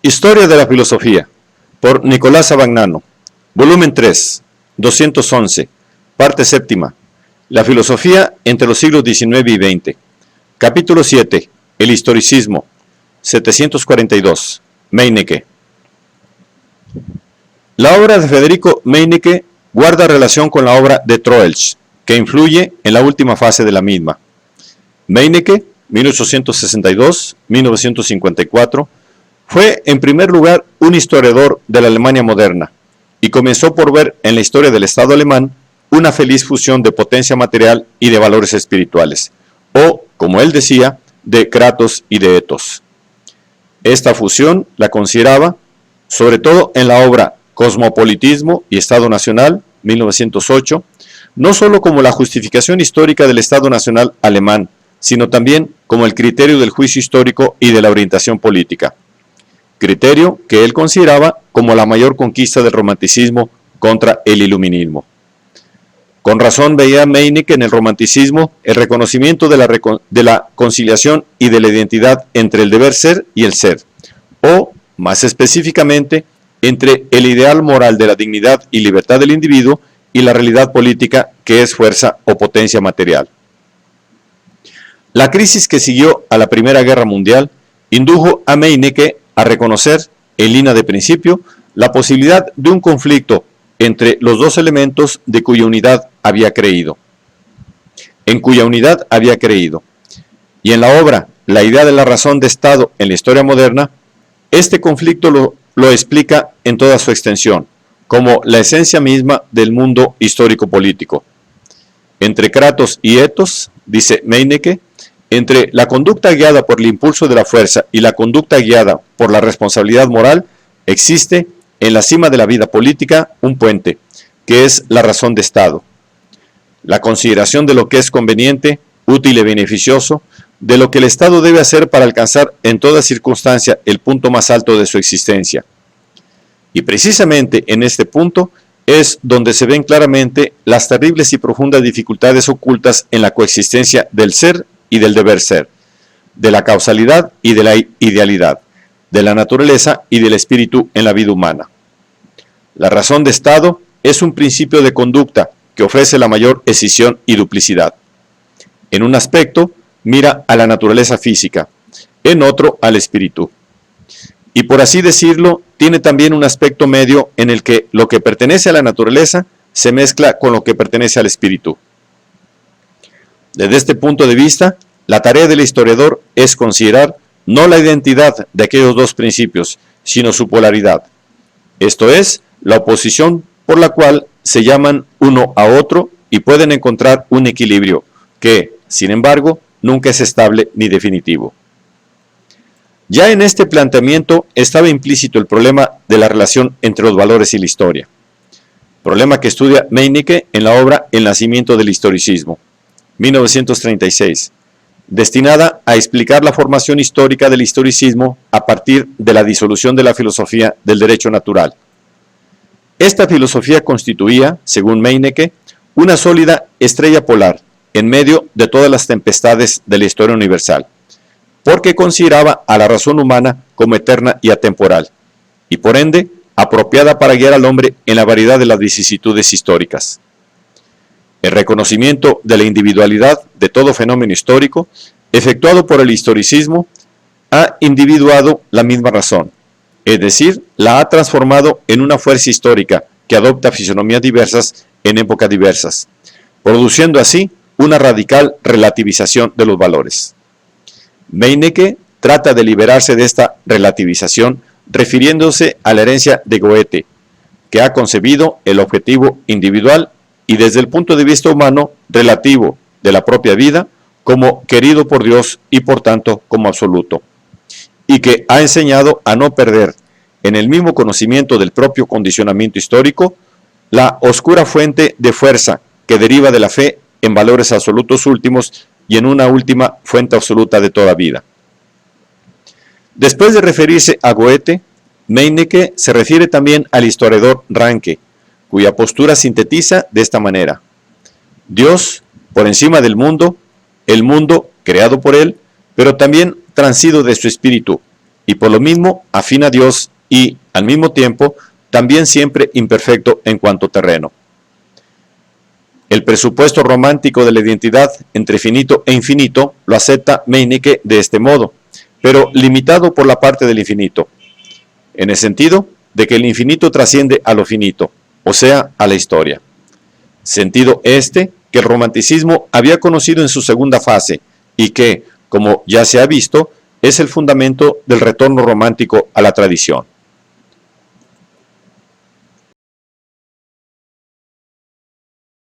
Historia de la filosofía, por Nicolás Abagnano, volumen 3, 211, parte séptima, la filosofía entre los siglos XIX y XX, capítulo 7, el historicismo, 742, Meinecke. La obra de Federico Meinecke guarda relación con la obra de Troeltsch, que influye en la última fase de la misma. Meinecke, 1862-1954, fue en primer lugar un historiador de la Alemania moderna y comenzó por ver en la historia del Estado alemán una feliz fusión de potencia material y de valores espirituales, o, como él decía, de kratos y de ethos. Esta fusión la consideraba, sobre todo en la obra Cosmopolitismo y Estado Nacional, 1908, no solo como la justificación histórica del Estado Nacional alemán, sino también como el criterio del juicio histórico y de la orientación política. Criterio que él consideraba como la mayor conquista del romanticismo contra el iluminismo. Con razón veía Meinecke en el romanticismo el reconocimiento de la conciliación y de la identidad entre el deber ser y el ser, o, más específicamente, entre el ideal moral de la dignidad y libertad del individuo y la realidad política que es fuerza o potencia material. La crisis que siguió a la Primera Guerra Mundial indujo a Meinecke a reconocer, en línea de principio, la posibilidad de un conflicto entre los dos elementos de cuya unidad había creído. Y en la obra La idea de la razón de Estado en la historia moderna, este conflicto lo explica en toda su extensión, como la esencia misma del mundo histórico-político. Entre kratos y ethos, dice Meinecke, entre la conducta guiada por el impulso de la fuerza y la conducta guiada por la responsabilidad moral, existe en la cima de la vida política un puente, que es la razón de Estado. La consideración de lo que es conveniente, útil y beneficioso, de lo que el Estado debe hacer para alcanzar en toda circunstancia el punto más alto de su existencia. Y precisamente en este punto es donde se ven claramente las terribles y profundas dificultades ocultas en la coexistencia del ser y del deber ser, de la causalidad y de la idealidad, de la naturaleza y del espíritu en la vida humana. La razón de Estado es un principio de conducta que ofrece la mayor escisión y duplicidad. En un aspecto, mira a la naturaleza física, en otro al espíritu. Y por así decirlo, tiene también un aspecto medio en el que lo que pertenece a la naturaleza se mezcla con lo que pertenece al espíritu. Desde este punto de vista, la tarea del historiador es considerar no la identidad de aquellos dos principios, sino su polaridad. Esto es, la oposición por la cual se llaman uno a otro y pueden encontrar un equilibrio que, sin embargo, nunca es estable ni definitivo. Ya en este planteamiento estaba implícito el problema de la relación entre los valores y la historia, problema que estudia Meinecke en la obra El nacimiento del historicismo, 1936, destinada a explicar la formación histórica del historicismo a partir de la disolución de la filosofía del derecho natural. Esta filosofía constituía, según Meinecke, una sólida estrella polar en medio de todas las tempestades de la historia universal, porque consideraba a la razón humana como eterna y atemporal, y por ende apropiada para guiar al hombre en la variedad de las vicisitudes históricas. El reconocimiento de la individualidad de todo fenómeno histórico, efectuado por el historicismo, ha individuado la misma razón, es decir, la ha transformado en una fuerza histórica que adopta fisonomías diversas en épocas diversas, produciendo así una radical relativización de los valores. Meinecke trata de liberarse de esta relativización refiriéndose a la herencia de Goethe, que ha concebido el objetivo individual y desde el punto de vista humano relativo de la propia vida como querido por Dios y por tanto como absoluto, y que ha enseñado a no perder en el mismo conocimiento del propio condicionamiento histórico la oscura fuente de fuerza que deriva de la fe en valores absolutos últimos y en una última fuente absoluta de toda vida. Después de referirse a Goethe, Meinecke se refiere también al historiador Ranke, cuya postura sintetiza de esta manera: Dios, por encima del mundo, el mundo creado por él, pero también transido de su espíritu, y por lo mismo afín a Dios y, al mismo tiempo, también siempre imperfecto en cuanto terreno. El presupuesto romántico de la identidad entre finito e infinito lo acepta Meineke de este modo, pero limitado por la parte del infinito, en el sentido de que el infinito trasciende a lo finito, o sea, a la historia. Sentido este que el romanticismo había conocido en su segunda fase y que, como ya se ha visto, es el fundamento del retorno romántico a la tradición.